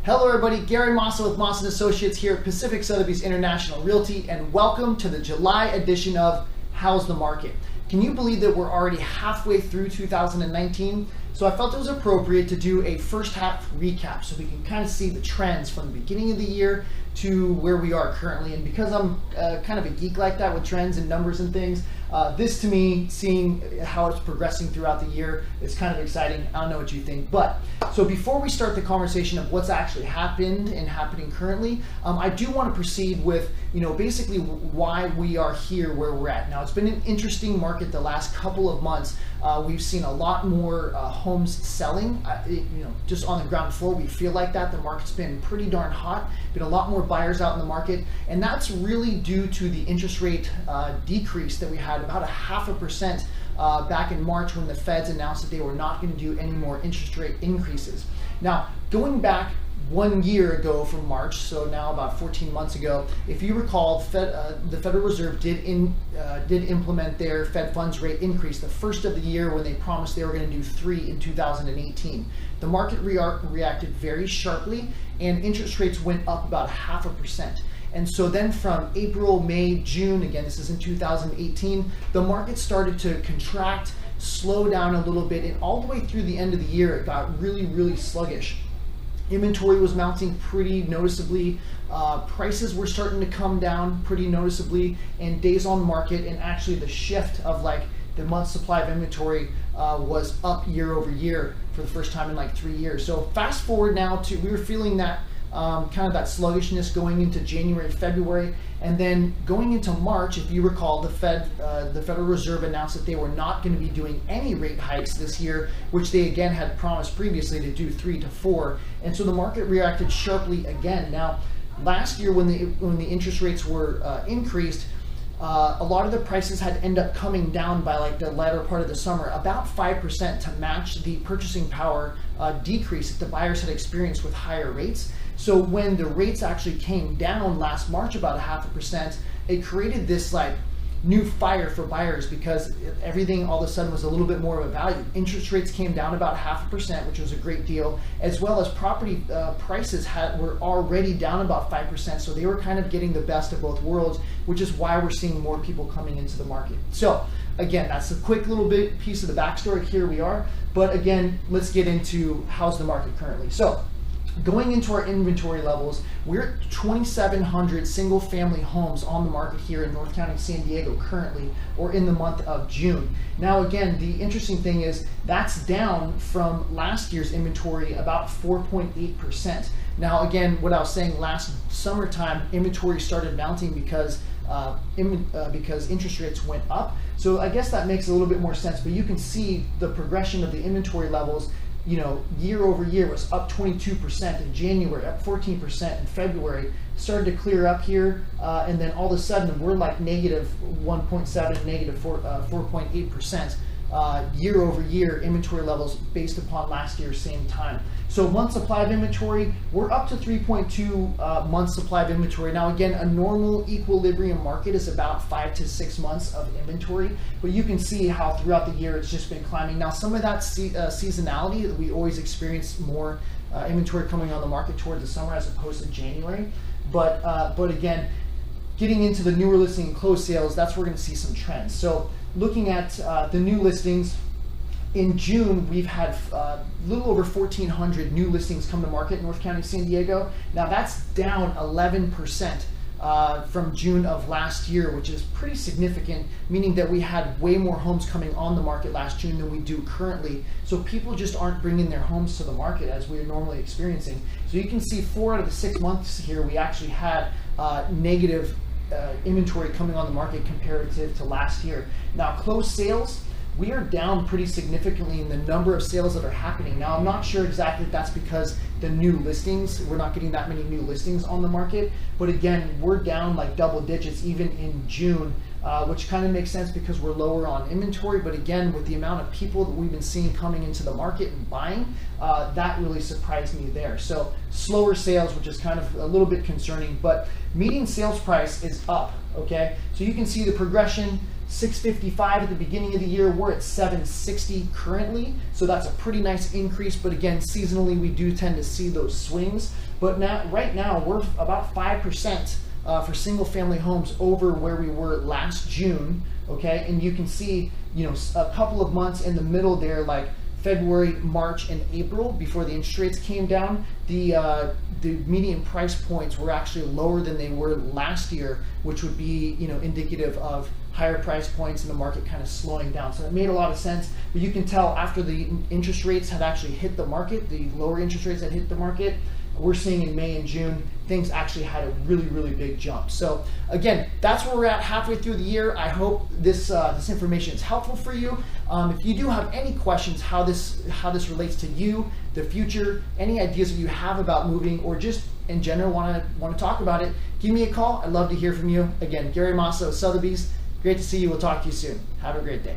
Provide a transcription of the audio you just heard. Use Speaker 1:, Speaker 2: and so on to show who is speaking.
Speaker 1: Hello everybody, Gary Massa with Massa & Associates here at Pacific Sotheby's International Realty, and welcome to the July edition of How's the Market? Can you believe that we're already halfway through 2019? So I felt it was appropriate to do a first half recap so we can kind of see the trends from the beginning of the year to where we are currently. And because I'm kind of a geek like that with trends and numbers and things, this to me, seeing how it's progressing throughout the year, is kind of exciting. I don't know what you think. But so before we start the conversation of what's actually happened and happening currently, I do want to proceed with, basically why we are here where we're at. Now, it's been an interesting market the last couple of months. We've seen a lot more homes selling, just on the ground floor. We feel like that. The market's been pretty darn hot, been a lot more buyers out in the market, and that's really due to the interest rate decrease that we had about 0.5% back in March when the Feds announced that they were not going to do any more interest rate increases. Now, going back 1 year ago from March, so now about 14 months ago, if you recall, the Federal Reserve did implement their Fed funds rate increase, the first of the year, when they promised they were going to do 3 in 2018. The market reacted very sharply, and interest rates went up about 0.5%. And so then from April, May, June, again, this is in 2018, the market started to contract, slow down a little bit, and all the way through the end of the year, it got really, really sluggish. Inventory was mounting pretty noticeably, prices were starting to come down pretty noticeably, and days on market, and actually the shift of the month supply of inventory was up year over year for the first time in 3 years. So fast forward now to, we were feeling that kind of that sluggishness going into January, February, and then going into March. If you recall, the Federal Reserve announced that they were not going to be doing any rate hikes this year, which they again had promised previously to do 3 to 4, and so the market reacted sharply again. Now, last year when the interest rates were increased, a lot of the prices had ended up coming down by the latter part of the summer, about 5%, to match the purchasing power decrease that the buyers had experienced with higher rates. So when the rates actually came down last March about 0.5%, it created this new fire for buyers, because everything all of a sudden was a little bit more of a value. Interest rates came down about 0.5%, which was a great deal, as well as property prices were already down about 5%, so they were kind of getting the best of both worlds, which is why we're seeing more people coming into the market. So again, that's a quick little bit piece of the backstory. Here we are, but again, let's get into how's the market currently. So going into our inventory levels, we're at 2,700 single family homes on the market here in North County, San Diego currently, or in the month of June. Now again, the interesting thing is that's down from last year's inventory about 4.8%. Now again, what I was saying, last summertime, inventory started mounting because interest rates went up. So I guess that makes a little bit more sense, but you can see the progression of the inventory levels. Year over year was up 22% in January, up 14% in February, started to clear up here, and then all of a sudden we're negative 1.7, negative 4.8% year over year inventory levels based upon last year's same time. So month supply of inventory, we're up to 3.2 months supply of inventory. Now again, a normal equilibrium market is about 5 to 6 months of inventory, but you can see how throughout the year it's just been climbing. Now some of that seasonality, that we always experience more inventory coming on the market towards the summer as opposed to January, but again, getting into the newer listing and closed sales, that's where we're going to see some trends. So looking at the new listings, in June, we've had a little over 1,400 new listings come to market in North County, San Diego. Now that's down 11% from June of last year, which is pretty significant, meaning that we had way more homes coming on the market last June than we do currently. So people just aren't bringing their homes to the market as we're normally experiencing. So you can see 4 out of the 6 months here, we actually had negative inventory coming on the market comparative to last year. Now closed sales, we are down pretty significantly in the number of sales that are happening. Now I'm not sure exactly if that's because the new listings, we're not getting that many new listings on the market, but again, we're down double digits even in June, which kind of makes sense because we're lower on inventory. But again, with the amount of people that we've been seeing coming into the market and buying, that really surprised me there. So slower sales, which is kind of a little bit concerning, but median sales price is up, okay? So you can see the progression. 655 at the beginning of the year. We're at 760 currently, so that's a pretty nice increase. But again, seasonally we do tend to see those swings. But right now we're about 5% for single family homes over where we were last June. Okay, and you can see, you know, a couple of months in the middle there, like February, March, and April, before the interest rates came down, the median price points were actually lower than they were last year, which would be, you know, indicative of higher price points and the market kind of slowing down. So it made a lot of sense. But you can tell after the interest rates had actually hit the market, the lower interest rates had hit the market, we're seeing in May and June, things actually had a really, really big jump. So again, that's where we're at halfway through the year. I hope this information is helpful for you. If you do have any questions how this relates to you, the future, any ideas that you have about moving, or just in general want to talk about it, give me a call. I'd love to hear from you. Again, Gary Massa of Sotheby's. Great to see you. We'll talk to you soon. Have a great day.